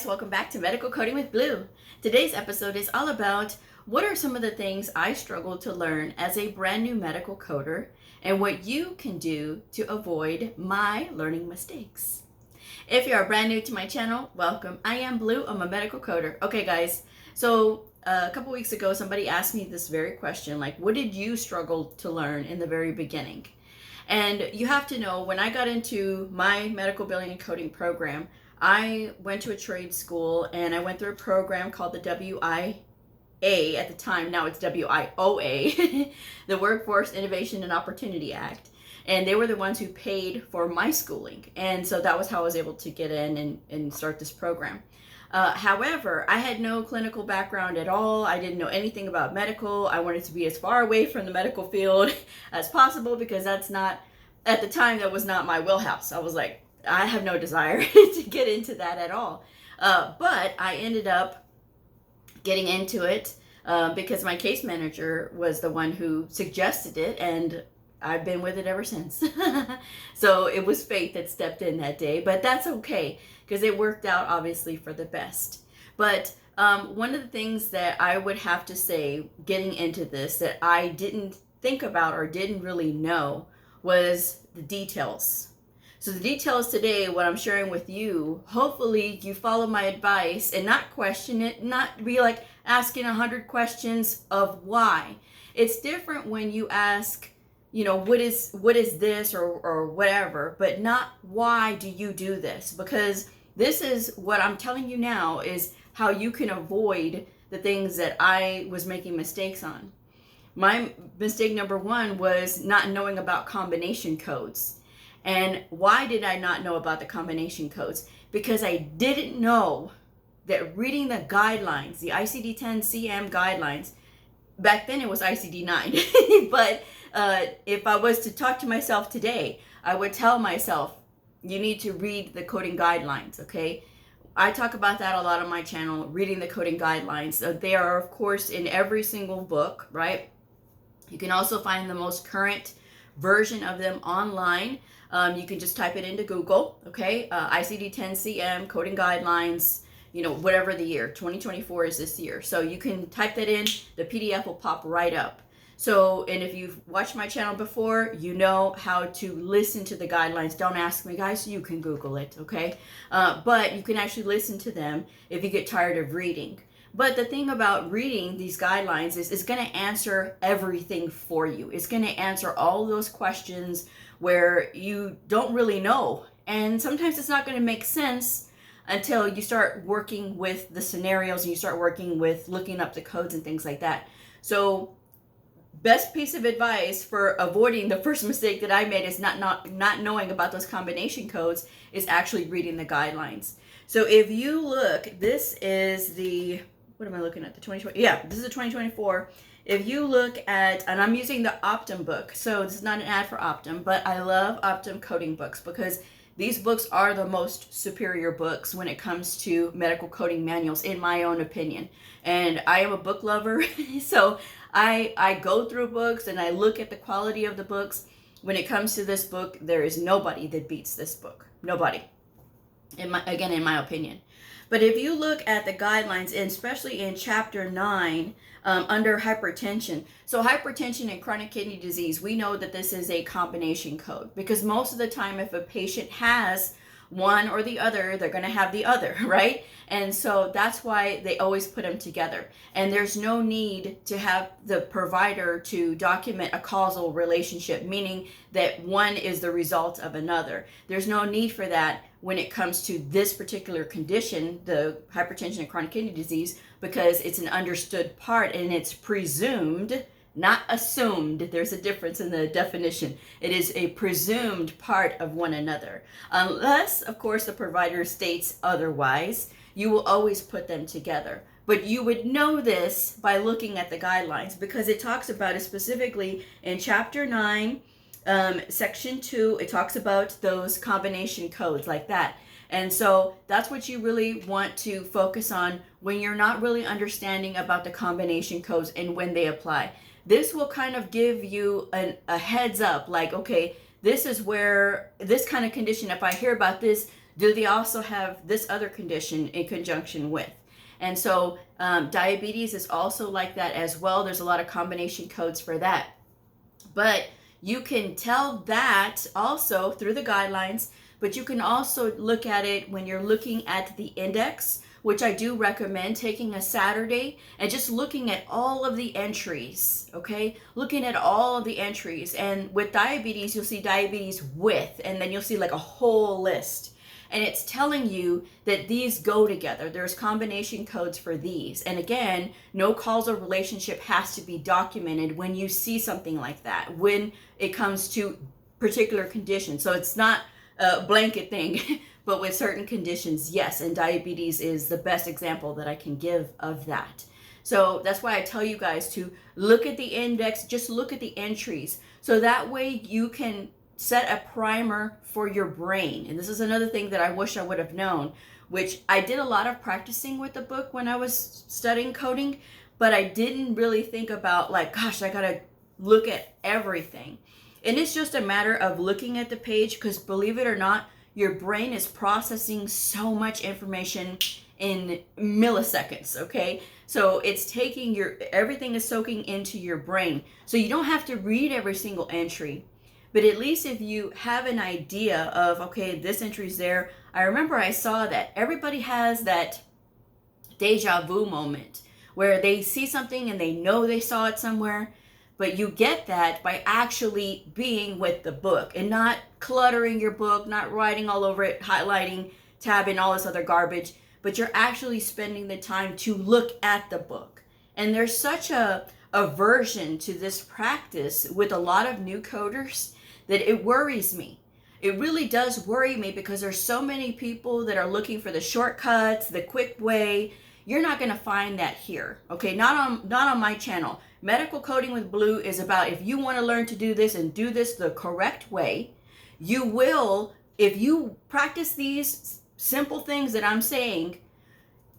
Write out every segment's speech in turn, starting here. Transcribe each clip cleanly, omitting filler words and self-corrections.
guys, welcome back to Medical Coding with Blue. Today's episode is all about what are some of the things I struggled to learn as a brand new medical coder and what you can do to avoid my learning mistakes. If you are brand new to my channel, welcome. I am Blue, I'm a medical coder. Okay guys, so a couple weeks ago somebody asked me this very question, like what did you struggle to learn in the very beginning? And you have to know, when I got into my medical billing and coding program, I went to a trade school and I went through a program called the WIA at the time. Now it's WIOA, the Workforce Innovation and Opportunity Act. And they were the ones who paid for my schooling. And so that was how I was able to get in and start this program. However, I had no clinical background at all. I didn't know anything about medical. I wanted to be as far away from the medical field as possible because that's not, at the time, that was not my wheelhouse. I was like, I have no desire to get into that at all. But I ended up getting into it because my case manager was the one who suggested it, and I've been with it ever since. So it was fate that stepped in that day, but that's okay because it worked out obviously for the best. But one of the things that I would have to say getting into this that I didn't think about or didn't really know was the details. So the details today, what I'm sharing with you, hopefully you follow my advice and not question it, not be like asking 100 questions of why. It's different when you ask, you know, what is this or whatever, but not why do you do this? Because this is what I'm telling you now is how you can avoid the things that I was making mistakes on. My mistake number one was not knowing about combination codes. And why did I not know about the combination codes? Because I didn't know that reading the guidelines, the ICD-10-CM guidelines, back then it was ICD-9, but if I was to talk to myself today, I would tell myself, you need to read the coding guidelines, okay? I talk about that a lot on my channel, reading the coding guidelines. They are, of course, in every single book, right? You can also find the most current version of them online. You can just type it into Google, okay? ICD-10-CM, coding guidelines, you know, whatever the year, 2024 is this year. So you can type that in, the PDF will pop right up. So, and if you've watched my channel before, you know how to listen to the guidelines. Don't ask me, guys, you can Google it, okay? But you can actually listen to them if you get tired of reading. But the thing about reading these guidelines is it's going to answer everything for you. It's going to answer all those questions where you don't really know. And sometimes it's not going to make sense until you start working with the scenarios and you start working with looking up the codes and things like that. So best piece of advice for avoiding the first mistake that I made is not knowing about those combination codes is actually reading the guidelines. So if you look, this is the, what am I looking at? The 2020, yeah, this is the 2024. If you look at, and I'm using the Optum book, so this is not an ad for Optum, but I love Optum coding books because these books are the most superior books when it comes to medical coding manuals, in my own opinion. And I am a book lover, so I go through books and I look at the quality of the books. When it comes to this book, there is nobody that beats this book. Nobody. In my opinion. But if you look at the guidelines, and especially in chapter 9, under hypertension. So hypertension and chronic kidney disease, we know that this is a combination code because most of the time if a patient has one or the other, they're going to have the other, right? And so that's why they always put them together. And there's no need to have the provider to document a causal relationship, meaning that one is the result of another. There's no need for that when it comes to this particular condition, the hypertension and chronic kidney disease, because it's an understood part and it's presumed, not assumed. There's a difference in the definition. It is a presumed part of one another. Unless, of course, the provider states otherwise, you will always put them together. But you would know this by looking at the guidelines because it talks about it specifically in chapter 9, section 2. It talks about those combination codes like that. And so that's what you really want to focus on when you're not really understanding about the combination codes and when they apply. This will kind of give you a heads up, like, okay, this is where this kind of condition, if I hear about this, Do they also have this other condition in conjunction with? And so diabetes is also like that as well. There's a lot of combination codes for that. But you can tell that also through the guidelines, but you can also look at it when you're looking at the index, which I do recommend taking a Saturday and just looking at all of the entries, okay? Looking at all of the entries. And with diabetes, you'll see diabetes with, and then you'll see like a whole list. And it's telling you that these go together. There's combination codes for these. And again, no causal relationship has to be documented when you see something like that, when it comes to particular conditions. So it's not a blanket thing, but with certain conditions, yes. And diabetes is the best example that I can give of that. So that's why I tell you guys to look at the index, just look at the entries. So that way you can set a primer for your brain. And this is another thing that I wish I would have known, which I did a lot of practicing with the book when I was studying coding, but I didn't really think about like, gosh, I gotta look at everything. And it's just a matter of looking at the page, because believe it or not, your brain is processing so much information in milliseconds, okay? So it's taking everything is soaking into your brain. So you don't have to read every single entry. But at least if you have an idea of, okay, this entry's there. I remember I saw that everybody has that deja vu moment where they see something and they know they saw it somewhere, but you get that by actually being with the book and not cluttering your book, not writing all over it, highlighting, tabbing, all this other garbage, but you're actually spending the time to look at the book. And there's such a aversion to this practice with a lot of new coders that it worries me. It really does worry me, because there's so many people that are looking for the shortcuts, the quick way. You're not going to find that here, okay? Not on my channel. Medical Coding with Blue is about, if you want to learn to do this and do this the correct way, you will, if you practice these simple things that I'm saying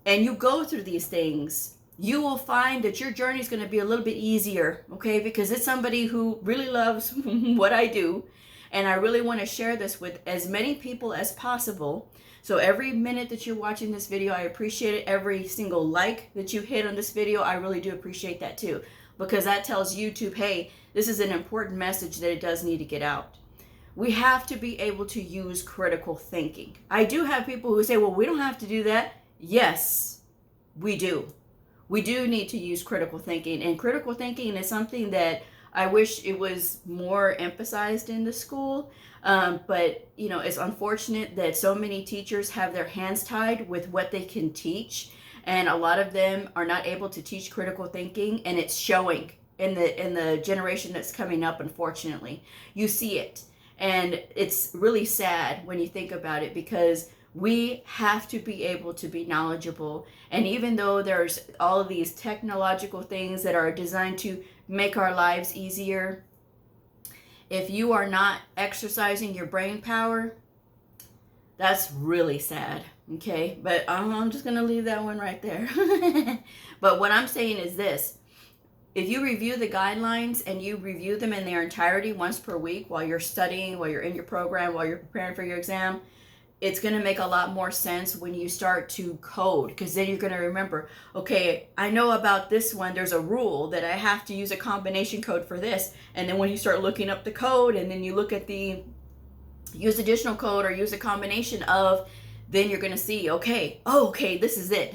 and you go through these things, you will find that your journey is going to be a little bit easier, okay? Because it's somebody who really loves what I do, and I really want to share this with as many people as possible. So every minute that you're watching this video, I appreciate it. Every single like that you hit on this video, I really do appreciate that too, because that tells YouTube, hey, this is an important message that it does need to get out. We have to be able to use critical thinking. I do have people who say, well, we don't have to do that. Yes, we do. We do need to use critical thinking, and critical thinking is something that I wish it was more emphasized in the school. But you know, it's unfortunate that so many teachers have their hands tied with what they can teach, and a lot of them are not able to teach critical thinking, and it's showing in the generation that's coming up. Unfortunately, you see it, and it's really sad when you think about it, because we have to be able to be knowledgeable. And even though there's all of these technological things that are designed to make our lives easier, if you are not exercising your brain power, that's really sad, okay? But I'm just going to leave that one right there. But what I'm saying is this. If you review the guidelines and you review them in their entirety once per week while you're studying, while you're in your program, while you're preparing for your exam, it's going to make a lot more sense when you start to code, because then you're going to remember, okay, I know about this one. There's a rule that I have to use a combination code for this. And then when you start looking up the code and then you look at the use additional code or use a combination of, then you're going to see, okay, oh, okay, this is it.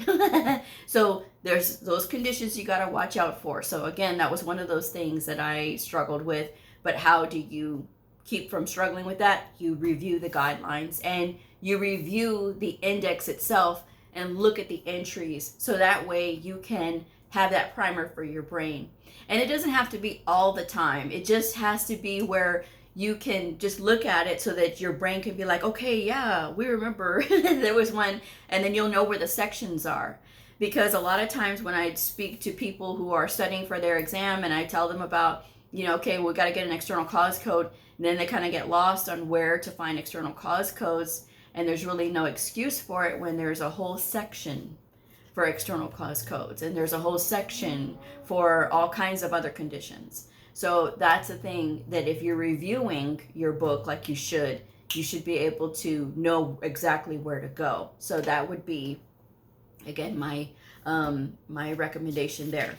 So there's those conditions you got to watch out for. So again, that was one of those things that I struggled with. But how do you keep from struggling with that? You review the guidelines and you review the index itself and look at the entries, so that way you can have that primer for your brain. And it doesn't have to be all the time. It just has to be where you can just look at it so that your brain can be like, okay, yeah, we remember there was one, and then you'll know where the sections are. Because a lot of times when I speak to people who are studying for their exam and I tell them about, you know, okay, we got to get an external cause code, and then they kind of get lost on where to find external cause codes. And there's really no excuse for it when there's a whole section for external cause codes, and there's a whole section for all kinds of other conditions. So that's the thing, that if you're reviewing your book like you should, you should be able to know exactly where to go. So that would be, again, my recommendation there.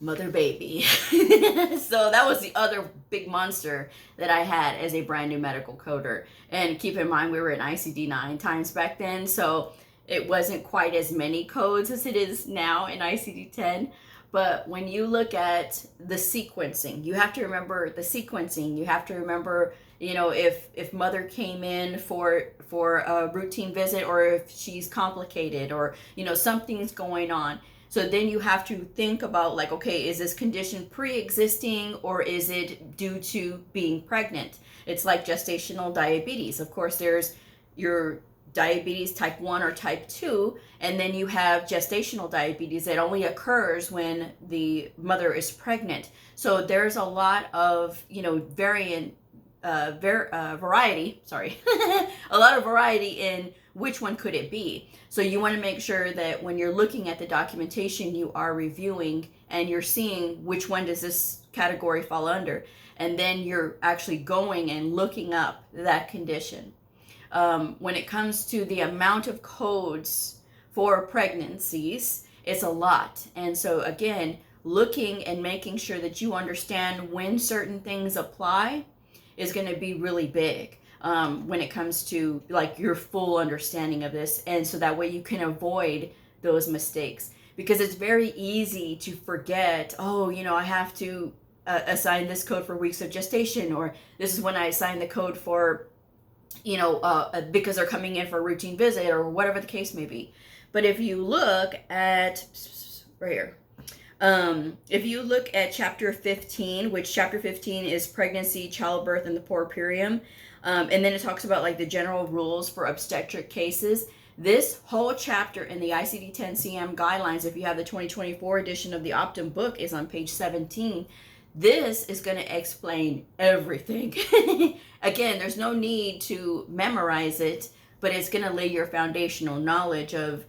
Mother baby. So that was the other big monster that I had as a brand new medical coder. And keep in mind, we were in ICD 9 times back then, so it wasn't quite as many codes as it is now in ICD 10. But when you look at the sequencing, you have to remember the sequencing. You have to remember, if mother came in for a routine visit, or if she's complicated, or, something's going on. So then you have to think about, like, okay, is this condition pre-existing, or is it due to being pregnant? It's like gestational diabetes. Of course, there's your diabetes type 1 or type 2, and then you have gestational diabetes that only occurs when the mother is pregnant. So there's a lot of, variety, a lot of variety in which one could it be. So you want to make sure that when you're looking at the documentation, you are reviewing and you're seeing which one does this category fall under. And then you're actually going and looking up that condition. When it comes to the amount of codes for pregnancies, it's a lot. And so again, looking and making sure that you understand when certain things apply is going to be really big when it comes to like your full understanding of this. And so that way you can avoid those mistakes, because it's very easy to forget, I have to assign this code for weeks of gestation, or this is when I assign the code for because they're coming in for a routine visit, or whatever the case may be. But if you look at right here, if you look at chapter 15, which chapter 15 is pregnancy, childbirth, and the puerperium, and then it talks about like the general rules for obstetric cases. This whole chapter in the ICD-10-CM guidelines, if you have the 2024 edition of the Optum book, is on page 17. This is going to explain everything. Again, there's no need to memorize it, but it's going to lay your foundational knowledge of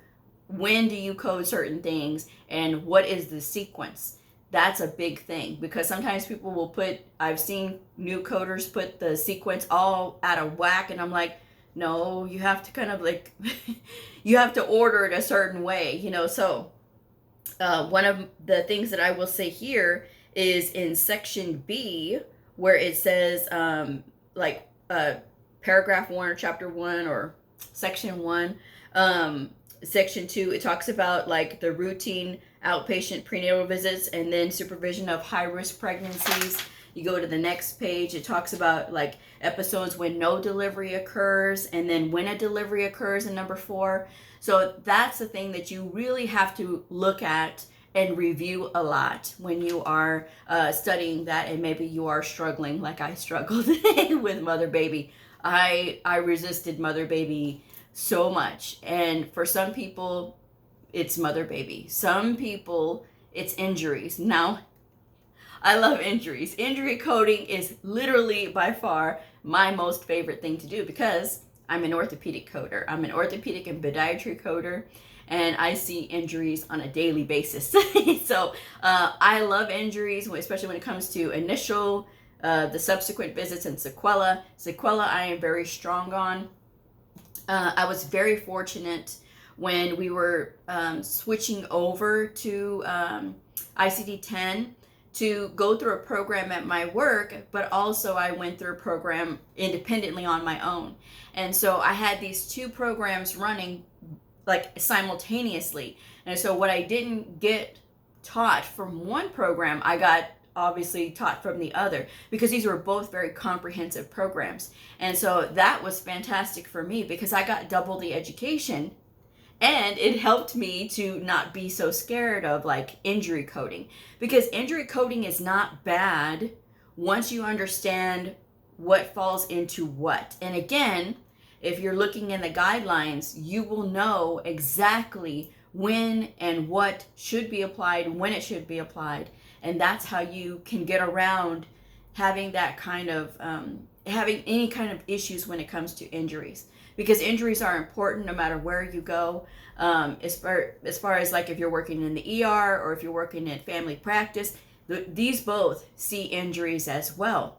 when do you code certain things and what is the sequence. That's a big thing, because sometimes people will I've seen new coders put the sequence all out of whack, and I'm like, no, you have to kind of like, you have to order it a certain way, So one of the things that I will say here is in section B, where it says paragraph 1 or chapter 1 or section 1, section 2, it talks about like the routine outpatient prenatal visits and then supervision of high-risk pregnancies. You go to the next page, it talks about like episodes when no delivery occurs, and then when a delivery occurs in number 4. So that's the thing that you really have to look at and review a lot when you are studying that, and maybe you are struggling like I struggled with mother baby. I resisted mother baby so much, and for some people it's mother baby. Some people it's injuries. Now, I love injuries. Injury coding is literally by far my most favorite thing to do, because I'm an orthopedic coder. I'm an orthopedic and podiatry coder, and I see injuries on a daily basis. So I love injuries, especially when it comes to initial, the subsequent visits, and sequela. Sequela I am very strong on. I was very fortunate when we were switching over to ICD-10 to go through a program at my work, but also I went through a program independently on my own. And so I had these two programs running like simultaneously. And so what I didn't get taught from one program, I got obviously taught from the other, because these were both very comprehensive programs. And so that was fantastic for me, because I got double the education, and it helped me to not be so scared of like injury coding, because injury coding is not bad once you understand what falls into what. And again, if you're looking in the guidelines, you will know exactly when and what should be applied, when it should be applied. And that's how you can get around having that kind of, having any kind of issues when it comes to injuries. Because injuries are important no matter where you go. As far as like if you're working in the ER or if you're working in family practice, these both see injuries as well.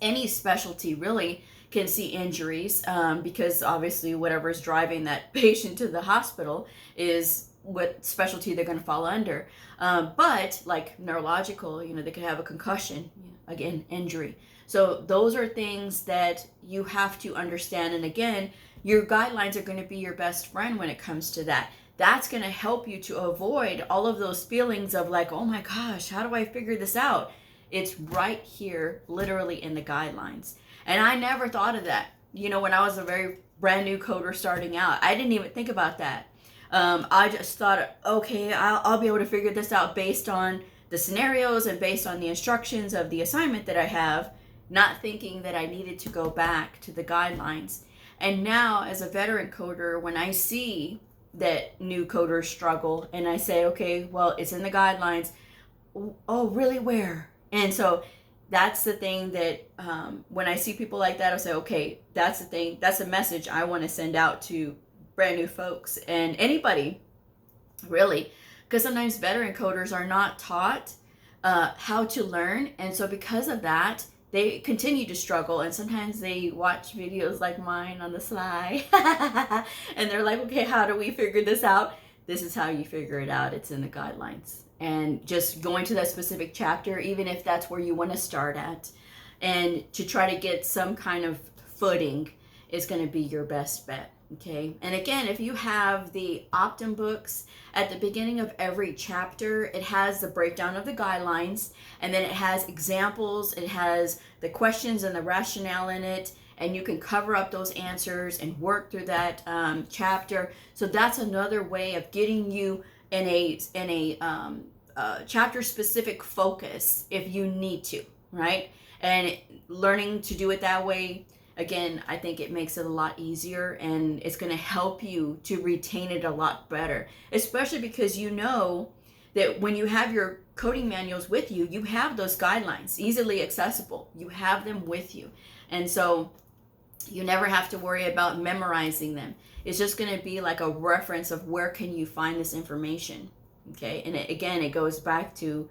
Any specialty really can see injuries, because obviously whatever is driving that patient to the hospital is what specialty they're going to fall under. But like neurological, they could have a concussion, again, injury. So those are things that you have to understand. And again, your guidelines are going to be your best friend when it comes to that. That's going to help you to avoid all of those feelings of like, oh my gosh, how do I figure this out? It's right here, literally in the guidelines. And I never thought of that. When I was a very brand new coder starting out, I didn't even think about that. I just thought, okay, I'll be able to figure this out based on the scenarios and based on the instructions of the assignment that I have, not thinking that I needed to go back to the guidelines. And now as a veteran coder, when I see that new coders struggle and I say, okay, well, it's in the guidelines. Oh, really? Where? And so that's the thing that when I see people like that, I'll say, okay, that's the thing. That's a message I want to send out to brand new folks and anybody, really, because sometimes veteran coders are not taught how to learn. And so because of that, they continue to struggle, and sometimes they watch videos like mine on the sly and they're like, okay, how do we figure this out? This is how you figure it out. It's in the guidelines. And just going to that specific chapter, even if that's where you want to start at, and to try to get some kind of footing is going to be your best bet. Okay. And again, if you have the Optum books, at the beginning of every chapter, it has the breakdown of the guidelines, and then it has examples, it has the questions and the rationale in it, and you can cover up those answers and work through that chapter. So that's another way of getting you in a chapter specific focus if you need to, right? And learning to do it that way, again, I think it makes it a lot easier, and it's going to help you to retain it a lot better, especially because you know that when you have your coding manuals with you, you have those guidelines easily accessible. You have them with you. And so you never have to worry about memorizing them. It's just going to be like a reference of where can you find this information. Okay. And it goes back to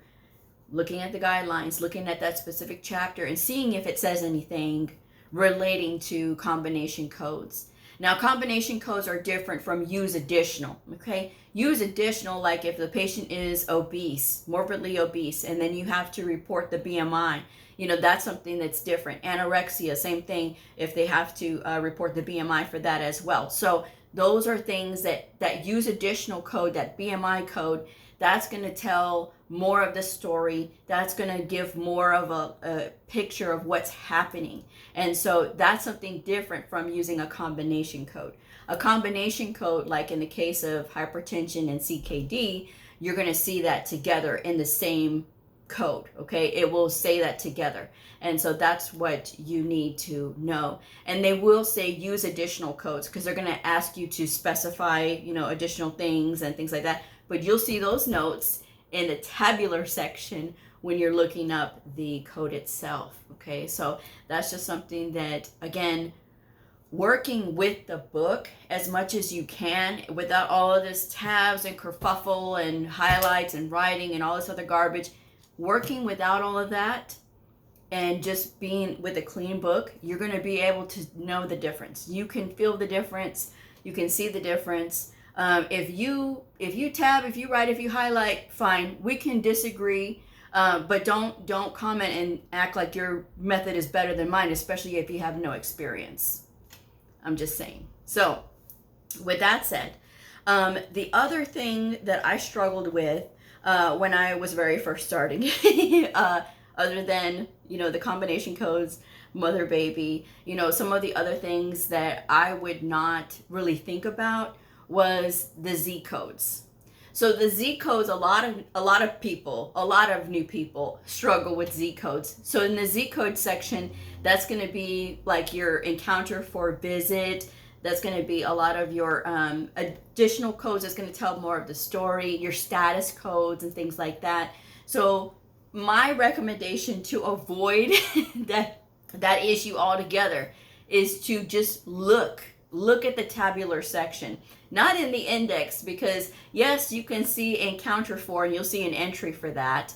looking at the guidelines, looking at that specific chapter and seeing if it says anything relating to combination codes. Now, combination codes are different from use additional, okay? Use additional, like if the patient is obese, morbidly obese, and then you have to report the BMI, that's something that's different. Anorexia, same thing, if they have to report the BMI for that as well. So those are things that use additional code, that BMI code, that's going to tell more of the story. That's going to give more of a picture of what's happening. And so that's something different from using a combination code. A combination code, like in the case of hypertension and CKD, you're going to see that together in the same code, okay? It will say that together. And so that's what you need to know. And they will say use additional codes because they're going to ask you to specify, additional things and things like that. But you'll see those notes in the tabular section when you're looking up the code itself, okay? So that's just something that, again, working with the book as much as you can without all of this tabs and kerfuffle and highlights and writing and all this other garbage, working without all of that and just being with a clean book, you're going to be able to know the difference. You can feel the difference. You can see the difference. If you tab, if you write, if you highlight, fine. We can disagree, but don't comment and act like your method is better than mine, especially if you have no experience. I'm just saying. So, with that said, the other thing that I struggled with when I was very first starting, other than the combination codes, mother baby, some of the other things that I would not really think about was the Z codes. So the Z codes, a lot of people, a lot of new people struggle with Z codes. So in the Z code section, that's going to be like your encounter for visit. That's going to be a lot of your additional codes. That's going to tell more of the story, your status codes and things like that. So my recommendation to avoid that issue altogether is to just look at the tabular section, not in the index, because yes, you can see encounter for and you'll see an entry for that,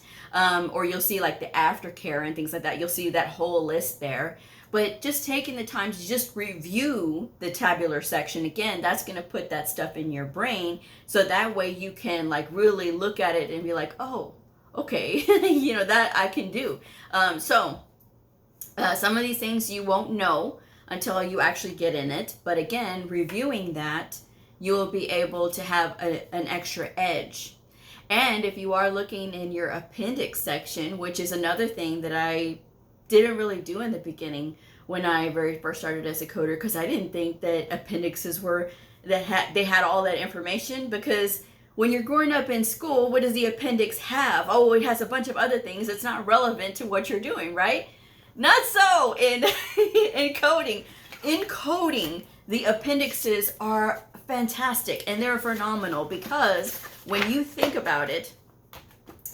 or you'll see like the aftercare and things like that. You'll see that whole list there. But just taking the time to just review the tabular section, again, that's going to put that stuff in your brain. So that way you can like really look at it and be like, oh, okay, you know, that I can do. Some of these things you won't know until you actually get in it. But again, reviewing that, you will be able to have an extra edge. And if you are looking in your appendix section, which is another thing that I didn't really do in the beginning when I very first started as a coder, because I didn't think that appendixes were, that they had all that information. Because when you're growing up in school, what does the appendix have? Oh, it has a bunch of other things. It's not relevant to what you're doing, right? Not so in in coding. In coding, the appendixes are fantastic and they're phenomenal, because when you think about it,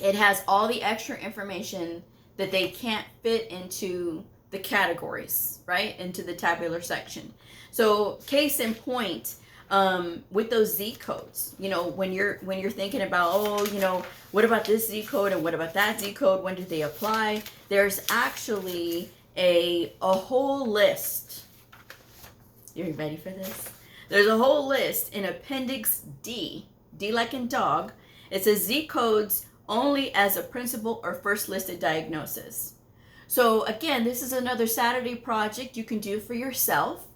it has all the extra information that they can't fit into the categories, right? Into the tabular section. So case in point, with those Z codes, you know, when you're thinking about, oh, you know, what about this Z code and what about that Z code? When do they apply? There's actually a whole list. You ready for this? There's a whole list in Appendix D, D like in dog. It says Z codes only as a principal or first listed diagnosis. So again, this is another Saturday project you can do for yourself,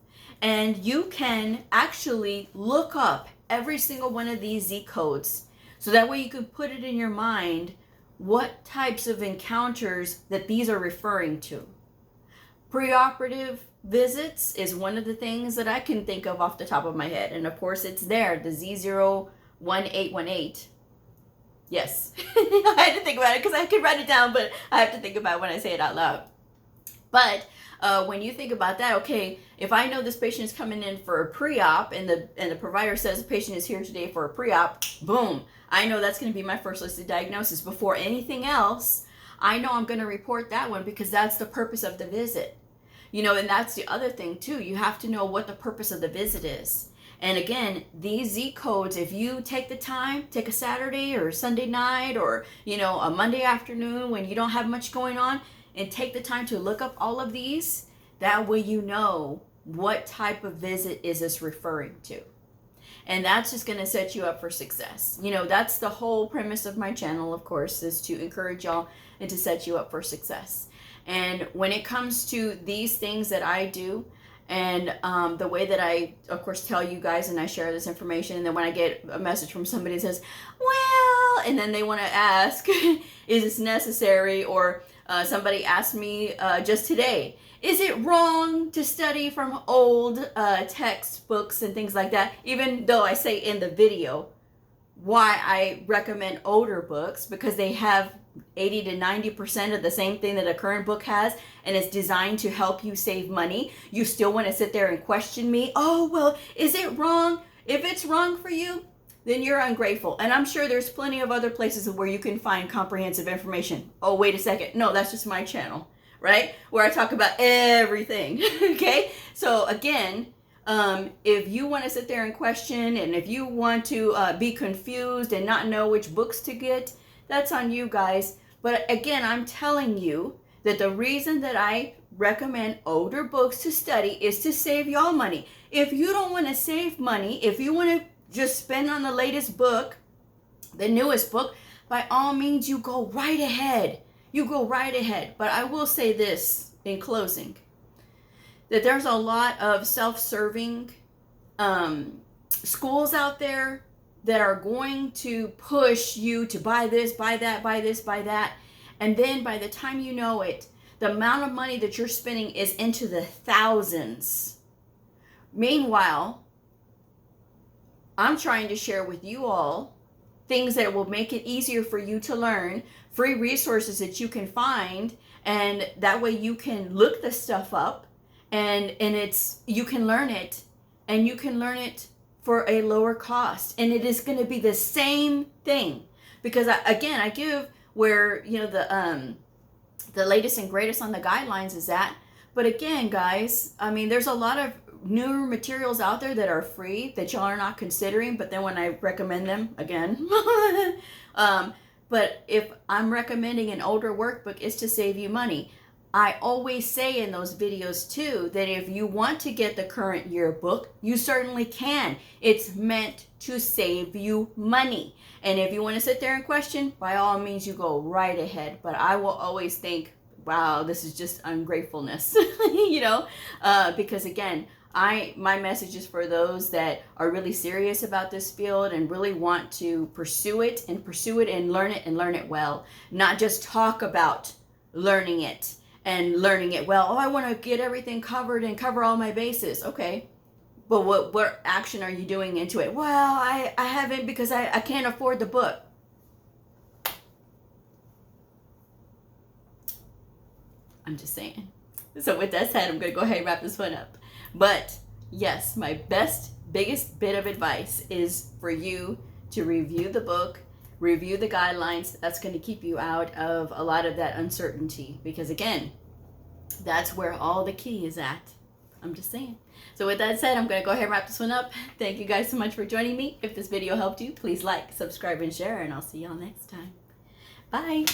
and you can actually look up every single one of these Z codes, so that way you can put it in your mind what types of encounters that these are referring to. Preoperative visits is one of the things that I can think of off the top of my head. And of course it's there, the Z01818. Yes, I had to think about it because I could write it down, but I have to think about it when I say it out loud. But when you think about that, okay, if I know this patient is coming in for a pre-op and the provider says the patient is here today for a pre-op, boom, I know that's going to be my first listed diagnosis. Before anything else, I know I'm going to report that one because that's the purpose of the visit. You know, and that's the other thing too. You have to know what the purpose of the visit is. And again, these Z codes, if you take the time, take a Saturday or Sunday night or, you know, a Monday afternoon when you don't have much going on, and take the time to look up all of these, that way you know what type of visit is this referring to. And that's just going to set you up for success. You know, that's the whole premise of my channel, of course, is to encourage y'all and to set you up for success. And when it comes to these things that I do, and the way that I, of course, tell you guys and I share this information, and then when I get a message from somebody that says, well, and then they want to ask, is this necessary? Or somebody asked me just today, is it wrong to study from old textbooks and things like that? Even though I say in the video why I recommend older books, because they have 80 to 90% of the same thing that a current book has, and it's designed to help you save money. You still want to sit there and question me, oh, well, is it wrong? If it's wrong for you, then you're ungrateful. And I'm sure there's plenty of other places where you can find comprehensive information. Oh, wait a second. No, that's just my channel, right? Where I talk about everything, okay? So again, if you want to sit there and question, and if you want to be confused and not know which books to get, that's on you guys. But again, I'm telling you that the reason that I recommend older books to study is to save y'all money. If you don't want to save money, if you want to just spend on the latest book, the newest book, by all means, you go right ahead. You go right ahead. But I will say this in closing, that there's a lot of self-serving schools out there that are going to push you to buy this, buy that, buy this, buy that. And then by the time you know it, the amount of money that you're spending is into the thousands. Meanwhile, I'm trying to share with you all things that will make it easier for you to learn, free resources that you can find, and that way you can look this stuff up, and you can learn it, and you can learn it for a lower cost, and it is going to be the same thing, because I give where, you know, the latest and greatest on the guidelines is at. But again, guys, I mean, there's a lot of newer materials out there that are free that y'all are not considering, but then when I recommend them again, but if I'm recommending an older workbook, it's to save you money. I always say in those videos too that if you want to get the current year book, you certainly can. It's meant to save you money. And if you want to sit there and question, by all means, you go right ahead. But I will always think, wow, this is just ungratefulness, you know, because again, my message is for those that are really serious about this field and really want to pursue it and learn it well, not just talk about learning it and learning it well. Oh, I want to get everything covered and cover all my bases. Okay, but what action are you doing into it? Well, I haven't because I can't afford the book. I'm just saying. So with that said, I'm going to go ahead and wrap this one up. But yes, my biggest bit of advice is for you to review the book, review the guidelines. That's going to keep you out of a lot of that uncertainty, because again, that's where all the key is at. I'm just saying. So with that said, I'm going to go ahead and wrap this one up. Thank you guys so much for joining me. If this video helped you, please like, subscribe, and share, and I'll see y'all next time. Bye.